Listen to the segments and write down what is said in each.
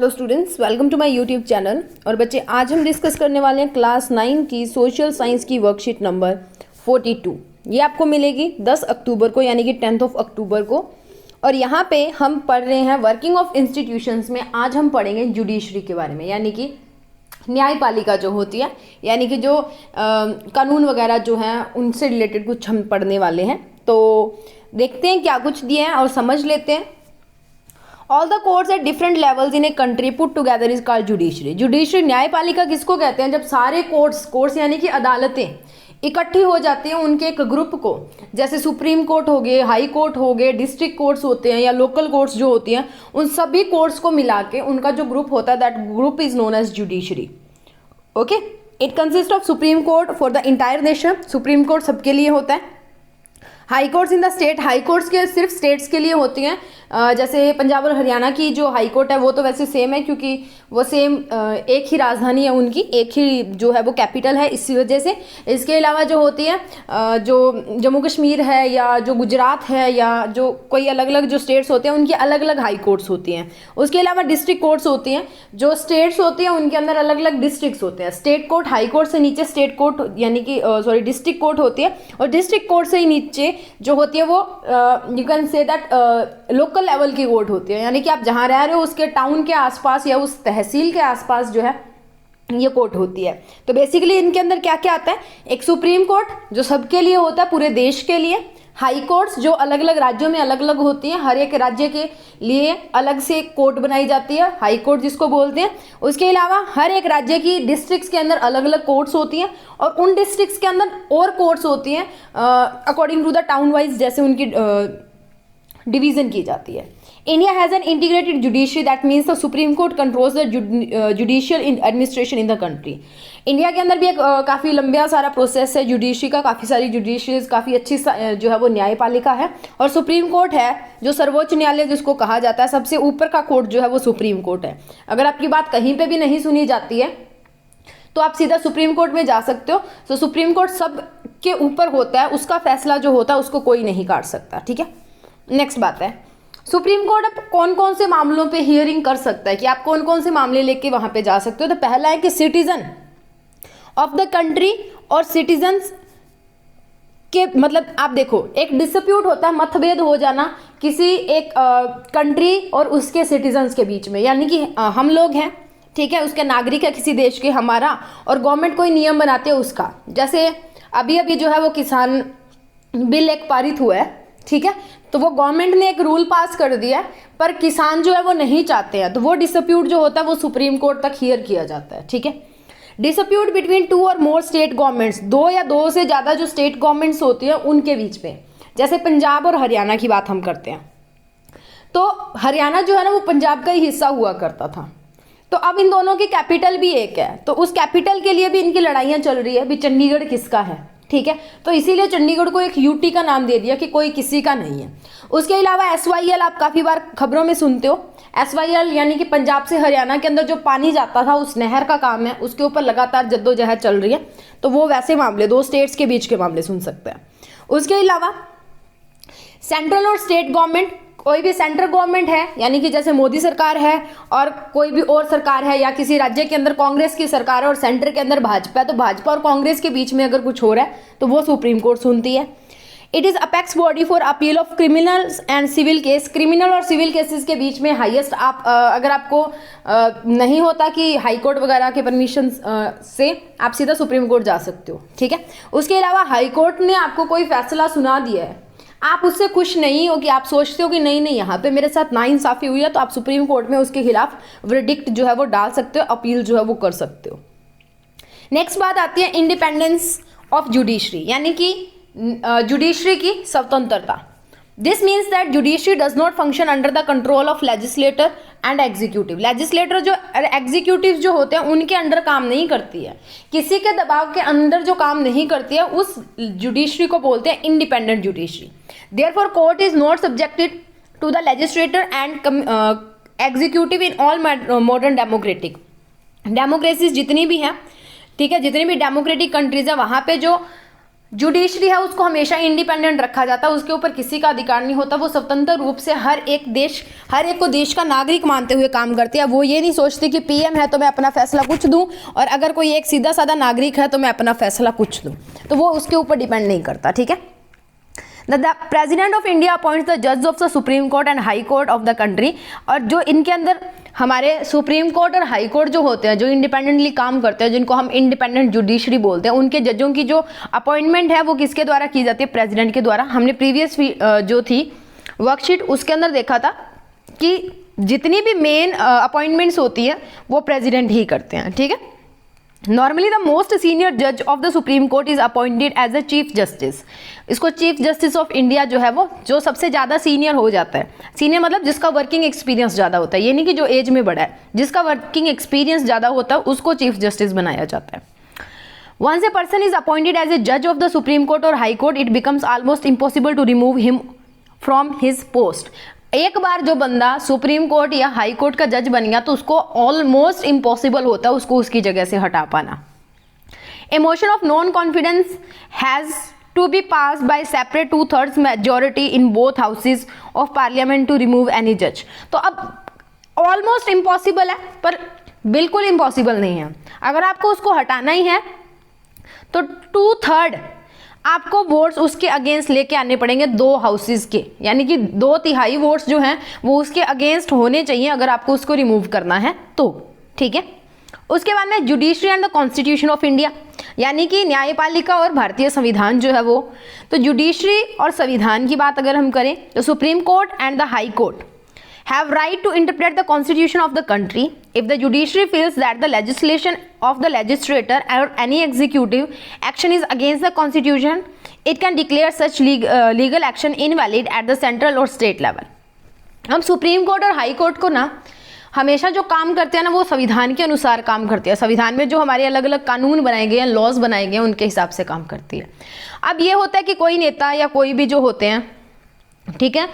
Hello students, welcome to my YouTube channel. और बच्चे, आज हम डिस्कस करने वाले हैं क्लास 9 की सोशल साइंस की वर्कशीट नंबर 42। ये आपको मिलेगी 10 अक्टूबर को, यानी कि 10 अक्टूबर को। और यहाँ पे हम पढ़ रहे हैं वर्किंग ऑफ इंस्टीट्यूशंस में। आज हम पढ़ेंगे जुडिशरी के बारे में, यानी कि न्यायपालिका जो होती है, यानी कि जो कानून वगैरह जो हैं उनसे रिलेटेड कुछ हम पढ़ने वाले हैं। तो देखते हैं क्या कुछ दिए हैं और समझ लेते हैं। All the courts at different levels in a country put together is called judiciary. Judiciary न्यायपालिका किसको कहते हैं? जब सारे कोर्ट्स यानी कि अदालतें इकट्ठी हो जाती हैं उनके एक ग्रुप को, जैसे सुप्रीम कोर्ट हो गए, हाई कोर्ट हो गए, डिस्ट्रिक्ट कोर्ट्स होते हैं या लोकल कोर्ट्स जो होती हैं, उन सभी कोर्ट्स को मिला के उनका जो ग्रुप होता है, that group is known as judiciary. Okay, it consist of supreme court for the entire nation. Supreme court सबके लिए होता है। High courts in the state, high courts के सिर्फ स्टेट्स के लिए होती हैं। जैसे पंजाब और हरियाणा की जो हाई कोर्ट है वो तो वैसे सेम है, क्योंकि वो सेम एक ही राजधानी है उनकी, एक ही जो है वो कैपिटल है, इसी वजह से। इसके अलावा जो होती है जो जम्मू कश्मीर है या जो गुजरात है या जो कोई अलग अलग जो स्टेट्स होते हैं उनकी अलग अलग हाई कोर्ट्स होती हैं। उसके अलावा डिस्ट्रिक्ट कोर्ट्स होती हैं। जो स्टेट्स होती हैं उनके अंदर अलग अलग डिस्ट्रिक्ट्स होते हैं। स्टेट कोर्ट, हाई कोर्ट से नीचे स्टेट कोर्ट यानी कि डिस्ट्रिक्ट कोर्ट होती है। और डिस्ट्रिक्ट कोर्ट से ही नीचे जो होती है वो you can say that local level की कोर्ट होती है, यानी कि आप जहां रह रहे हो उसके टाउन के आसपास या उस तहसील के आसपास जो है ये कोर्ट होती है। तो बेसिकली इनके अंदर क्या क्या आता है? एक सुप्रीम कोर्ट जो सबके लिए होता है, पूरे देश के लिए। हाई कोर्ट्स जो अलग अलग राज्यों में अलग अलग होती हैं, हर एक राज्य के लिए अलग से कोर्ट बनाई जाती है, हाई कोर्ट जिसको बोलते हैं। उसके अलावा हर एक राज्य की डिस्ट्रिक्ट्स के अंदर अलग अलग कोर्ट्स होती हैं और उन डिस्ट्रिक्ट्स के अंदर और कोर्ट्स होती हैं according to the town wise, जैसे उनकी डिवीजन की जाती है। India has an integrated judiciary, that means the supreme court controls the judicial administration in the country. India के अंदर भी एक काफ़ी लंबा सारा प्रोसेस है जुडिशरी का, काफ़ी सारी जुडिशरीज, काफ़ी अच्छी जो है वो न्यायपालिका है। और सुप्रीम कोर्ट है जो सर्वोच्च न्यायालय जिसको कहा जाता है, सबसे ऊपर का कोर्ट जो है वो सुप्रीम कोर्ट है। अगर आपकी बात कहीं पर भी नहीं सुनी जाती है तो आप सीधा सुप्रीम कोर्ट में जा सकते हो। तो सुप्रीम कोर्ट सब के ऊपर होता है, उसका फैसला जो होता है उसको कोई नहीं काट सकता। ठीक है, नेक्स्ट बात है सुप्रीम कोर्ट अब कौन कौन से मामलों पे हियरिंग कर सकता है, कि आप कौन कौन से मामले लेके वहां पे जा सकते हो। तो पहला है कि सिटीजन ऑफ द कंट्री और सिटीजन्स के, मतलब आप देखो एक डिस्प्यूट होता है, मतभेद हो जाना किसी एक कंट्री और उसके सिटीजन्स के बीच में, यानी कि हम लोग हैं, ठीक है, उसके नागरिक है किसी देश के हमारा, और गवर्नमेंट कोई नियम बनाते है उसका। जैसे अभी अभी जो है वो किसान बिल एक पारित हुआ है, ठीक है, तो वो गवर्नमेंट ने एक रूल पास कर दिया, पर किसान जो है वो नहीं चाहते हैं, तो वो डिस्प्यूट जो होता है वो सुप्रीम कोर्ट तक हियर किया जाता है। ठीक है, डिस्प्यूट बिटवीन 2 और मोर स्टेट गवर्नमेंट्स, 2 या 2 से ज़्यादा जो स्टेट गवर्नमेंट्स होती हैं उनके बीच में। जैसे पंजाब और हरियाणा की बात हम करते हैं, तो हरियाणा जो है ना वो पंजाब का ही हिस्सा हुआ करता था। तो अब इन दोनों की कैपिटल भी एक है, तो उस कैपिटल के लिए भी इनकी लड़ाइयाँ चल रही है, भी चंडीगढ़ किसका है, ठीक है। तो इसीलिए चंडीगढ़ को एक यूटी का नाम दे दिया कि कोई किसी का नहीं है। उसके अलावा SYL आप काफ़ी बार खबरों में सुनते हो। SYL यानी कि पंजाब से हरियाणा के अंदर जो पानी जाता था उस नहर का काम है, उसके ऊपर लगातार जद्दोजहद चल रही है। तो वो वैसे मामले 2 स्टेट्स के बीच के मामले सुन सकते हैं। उसके अलावा सेंट्रल और स्टेट गवर्नमेंट, कोई भी सेंट्रल गवर्नमेंट है यानी कि जैसे मोदी सरकार है और कोई भी और सरकार है, या किसी राज्य के अंदर कांग्रेस की सरकार है और सेंटर के अंदर भाजपा है, तो भाजपा और कांग्रेस के बीच में अगर कुछ हो रहा है तो वो सुप्रीम कोर्ट सुनती है। It is apex body for appeal of criminals and civil case. Criminal और सिविल केसेस के बीच में हाईएस्ट आप अगर आपको नहीं होता कि हाई कोर्ट वगैरह के परमिशन से, आप सीधा सुप्रीम कोर्ट जा सकते हो। ठीक है, उसके अलावा हाई कोर्ट ने आपको कोई फैसला सुना दिया है, आप उससे खुश नहीं हो, कि आप सोचते हो कि नहीं नहीं यहाँ पे मेरे साथ नाइंसाफ़ी हुई है, तो आप सुप्रीम कोर्ट में उसके खिलाफ वर्डिक्ट जो है वो डाल सकते हो, अपील जो है वो कर सकते हो। नेक्स्ट बात आती है इंडिपेंडेंस ऑफ जुडिशरी, यानी कि जुडिशरी की स्वतंत्रता। This means that judiciary does not function under the control of legislator and executive. Legislator जो एग्जीक्यूटिव जो होते हैं उनके अंडर काम नहीं करती है, किसी के दबाव के अंदर जो काम नहीं करती है, उस जुडिशरी को बोलते हैं independent judiciary. Therefore court is not subjected to the legislator and executive in all modern democratic. Democracies जितनी भी हैं, ठीक है, जितनी भी डेमोक्रेटिक कंट्रीज हैं, वहाँ पे जो जुडिशरी है उसको हमेशा इंडिपेंडेंट रखा जाता है, उसके ऊपर किसी का अधिकार नहीं होता, वो स्वतंत्र रूप से हर एक को देश का नागरिक मानते हुए काम करती है। वो ये नहीं सोचती कि पीएम है तो मैं अपना फैसला कुछ दूं और अगर कोई एक सीधा साधा नागरिक है तो मैं अपना फैसला कुछ दूं, तो वो उसके ऊपर डिपेंड नहीं करता। ठीक है। The president of India appoints the जज of the supreme Court and High Court of the country. और जो इनके अंदर हमारे सुप्रीम कोर्ट और हाई कोर्ट जो होते हैं, जो इंडिपेंडेंटली काम करते हैं, जिनको हम इंडिपेंडेंट जुडिशरी बोलते हैं, उनके जजों की जो अपॉइंटमेंट है वो किसके द्वारा की जाती है? प्रेसिडेंट के द्वारा। हमने प्रीवियस जो थी वर्कशीट उसके अंदर देखा था कि जितनी भी मेन अपॉइंटमेंट्स होती है वो प्रेसिडेंट ही करते हैं। ठीक है। नॉर्मली द मोस्ट सीनियर जज of the supreme court is appointed as a chief justice. इसको चीफ जस्टिस ऑफ इंडिया जो है वो जो सबसे ज़्यादा सीनियर हो जाता है, सीनियर मतलब जिसका वर्किंग एक्सपीरियंस ज़्यादा होता है, ये नहीं कि जो एज में बड़ा है, जिसका वर्किंग एक्सपीरियंस ज़्यादा होता है उसको चीफ जस्टिस बनाया जाता है। Once a person is appointed as a जज ऑफ द सुप्रीम कोर्ट और high court, it becomes almost impossible to remove him from his post. एक बार जो बंदा सुप्रीम कोर्ट या हाई कोर्ट का जज बन गया तो उसको ऑलमोस्ट इम्पॉसिबल होता है उसको उसकी जगह से हटा पाना। A motion of non confidence has to be pass by separate 2/3 majority in both houses of parliament to remove any जज। तो अब ऑलमोस्ट इम्पॉसिबल है पर बिल्कुल इम्पॉसिबल नहीं है। अगर आपको उसको हटाना ही है तो 2/3 आपको वोट्स उसके अगेंस्ट लेके आने पड़ेंगे, 2 हाउसेज के, यानी कि 2/3 वोट्स जो हैं वो उसके अगेंस्ट होने चाहिए अगर आपको उसको रिमूव करना है तो। ठीक है। उसके बाद में judiciary and the constitution of India, यानी कि न्यायपालिका और भारतीय संविधान जो है वो। तो जुडिशरी और संविधान की बात अगर हम करें तो supreme Court and the high court have right to interpret the constitution of the country. If the judiciary feels that the legislation of the legislator or any executive action is against the constitution, it can declare such legal action invalid at the central or state level. हम supreme court और high court को ना हमेशा जो काम करते हैं ना वो संविधान के अनुसार काम करते हैं। संविधान में जो हमारे अलग अलग कानून बनाए गए हैं, लॉज बनाए गए हैं, उनके हिसाब से काम करती है। अब ये होता है कि कोई नेता या कोई भी जो होते हैं, ठीक है,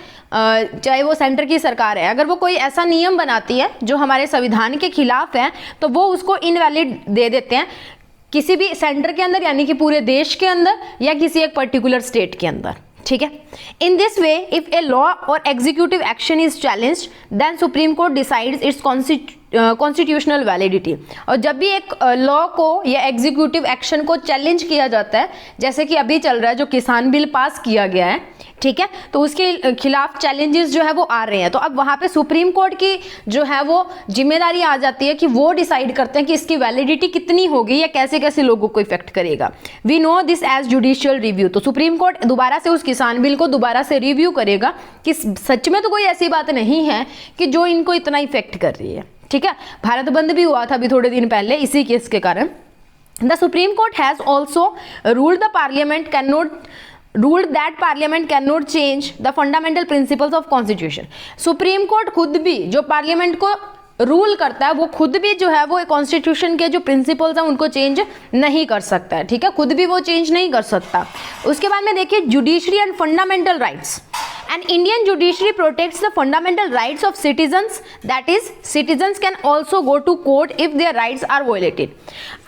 चाहे वो सेंटर की सरकार है, अगर वो कोई ऐसा नियम बनाती है जो हमारे संविधान के खिलाफ है तो वो उसको इनवैलिड दे देते हैं किसी भी सेंटर के अंदर, यानी कि पूरे देश के अंदर या किसी एक पर्टिकुलर स्टेट के अंदर। ठीक है। In this way if a law or executive action is challenged then Supreme Court decides its constitutional validity. और जब भी एक लॉ को या एग्जीक्यूटिव एक्शन को चैलेंज किया जाता है, जैसे कि अभी चल रहा है जो किसान बिल पास किया गया है, ठीक है, तो उसके खिलाफ चैलेंजेस जो है वो आ रहे हैं, तो अब वहाँ पे सुप्रीम कोर्ट की जो है वो जिम्मेदारी आ जाती है कि वो डिसाइड करते हैं कि इसकी वैलिडिटी कितनी होगी या कैसे कैसे लोगों को इफेक्ट करेगा। We know this as judicial review. तो सुप्रीम कोर्ट दोबारा से उस किसान बिल को दोबारा से रिव्यू करेगा कि सच में तो कोई ऐसी बात नहीं है कि जो इनको इतना इफेक्ट कर रही है। ठीक है। भारत बंद भी हुआ था अभी थोड़े दिन पहले इसी केस के कारण। The supreme court has also ruled that parliament cannot change the fundamental principles of constitution। Supreme court खुद भी जो पार्लियामेंट को रूल करता है वो खुद भी जो है वो कॉन्स्टिट्यूशन के जो प्रिंसिपल्स हैं उनको चेंज नहीं कर सकता है। ठीक है। खुद भी वो चेंज नहीं कर सकता। उसके बाद में देखिए judiciary and fundamental rights. And Indian judiciary protects the fundamental rights of citizens, that is citizens can also go to court if their rights are violated.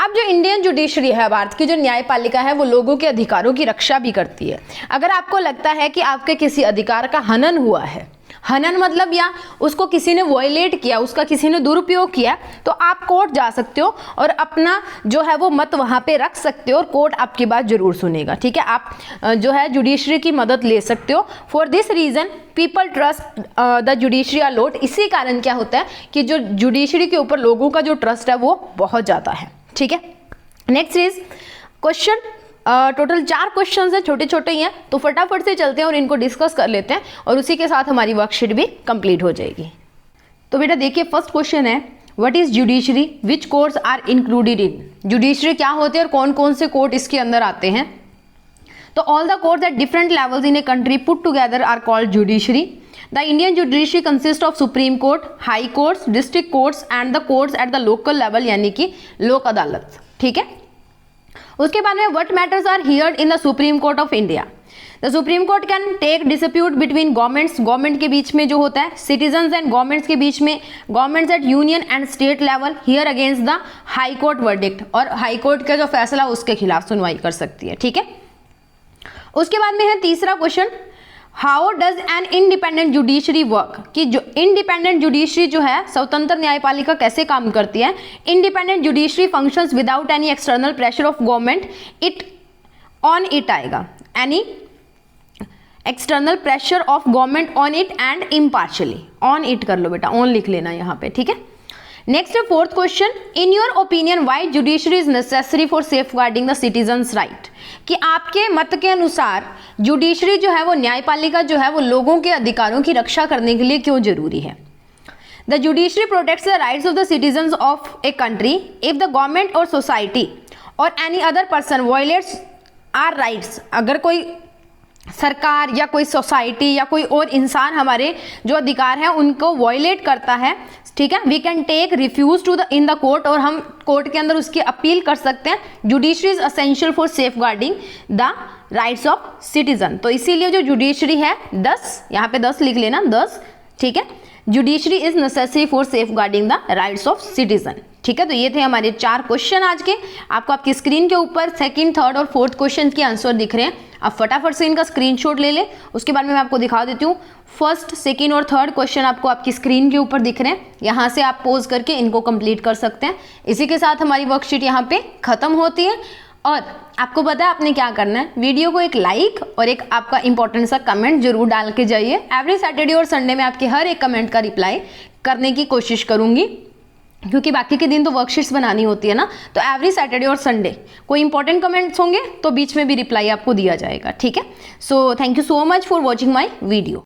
अब जो इंडियन जुडिशरी है, भारत की जो न्यायपालिका है, वो लोगों के अधिकारों की रक्षा भी करती है। अगर आपको लगता है कि आपके किसी अधिकार का हनन हुआ है, हनन मतलब या उसको किसी ने वायलेट किया, उसका किसी ने दुरुपयोग किया, तो आप कोर्ट जा सकते हो और अपना जो है वो मत वहाँ पे रख सकते हो और कोर्ट आपकी बात जरूर सुनेगा। ठीक है। आप जो है जुडिशरी की मदद ले सकते हो। For this reason people trust the judiciary a lot. इसी कारण क्या होता है कि जो जुडिशरी के ऊपर लोगों का जो ट्रस्ट है वो बहुत ज़्यादा है। ठीक है। Next is question. Total 4 questions हैं, छोटे छोटे ही हैं, तो फटाफट से चलते हैं और इनको डिस्कस कर लेते हैं और उसी के साथ हमारी वर्कशीट भी कंप्लीट हो जाएगी। तो बेटा देखिए फर्स्ट क्वेश्चन है what is judiciary, which courts are included in. Judiciary क्या होते हैं और कौन कौन से कोर्ट इसके अंदर आते हैं। तो all the courts at different levels in a country put together are called judiciary. The Indian judiciary consist of supreme court, high courts, district courts and the courts at the local level, यानी कि लोक अदालत। ठीक है। उसके बाद में what matters are heard in the supreme court of India. The supreme court can take dispute between governments, government के बीच में जो होता है, सिटीजन्स एंड गवर्नमेंट्स के बीच में, governments eight union and state level, here against the high court verdict, और हाई कोर्ट का जो फैसला उसके खिलाफ सुनवाई कर सकती है। ठीक है। उसके बाद में है तीसरा question, how does an independent judiciary work, कि जो इंडिपेंडेंट जुडिशरी जो है, स्वतंत्र न्यायपालिका कैसे काम करती है। Independent judiciary functions without any external pressure of government, it आएगा, any external pressure of government on it and impartially, on it कर लो बेटा, ऑन लिख लेना यहाँ पे, ठीक है। नेक्स्ट है fourth question, in your opinion why judiciary is necessary for safeguarding the citizens right, कि आपके मत के अनुसार जुडिशरी जो है वो, न्यायपालिका जो है वो लोगों के अधिकारों की रक्षा करने के लिए क्यों जरूरी है। The judiciary protects the rights of the citizens of a country if the government और सोसाइटी और any other person violates our rights, अगर कोई सरकार या कोई सोसाइटी या कोई और इंसान हमारे जो अधिकार हैं उनको वायलेट करता है, ठीक है, we can take refuge to the in the court, और हम कोर्ट के अंदर उसकी अपील कर सकते हैं। Judiciary is essential for safeguarding the rights of citizen, तो इसीलिए जो जुडिशरी है 10, यहाँ पे 10 लिख लेना, 10, ठीक है, judiciary is necessary for safeguarding the rights of citizen, ठीक है। तो ये थे हमारे 4 क्वेश्चन आज के, आपको आपकी स्क्रीन के ऊपर सेकंड, थर्ड और फोर्थ क्वेश्चन के आंसर दिख रहे हैं, आप फटाफट से इनका स्क्रीनशॉट ले ले। उसके बाद में मैं आपको दिखा देती हूँ, फर्स्ट, सेकंड और थर्ड क्वेश्चन आपको आपकी स्क्रीन के ऊपर दिख रहे हैं, यहाँ से आप पोज करके इनको कंप्लीट कर सकते हैं। इसी के साथ हमारी वर्कशीट यहाँ पे खत्म होती है, और आपको पता है आपने क्या करना है, वीडियो को एक लाइक और एक आपका इंपॉर्टेंट सा कमेंट जरूर डाल के जाइए। एवरी सैटरडे और संडे में आपके हर एक कमेंट का रिप्लाई करने की कोशिश करूंगी, क्योंकि बाकी के दिन तो वर्कशीट्स बनानी होती है ना, तो एवरी सैटरडे और संडे कोई इंपॉर्टेंट कमेंट्स होंगे तो बीच में भी रिप्लाई आपको दिया जाएगा, ठीक है। So thank you so much for watching my video.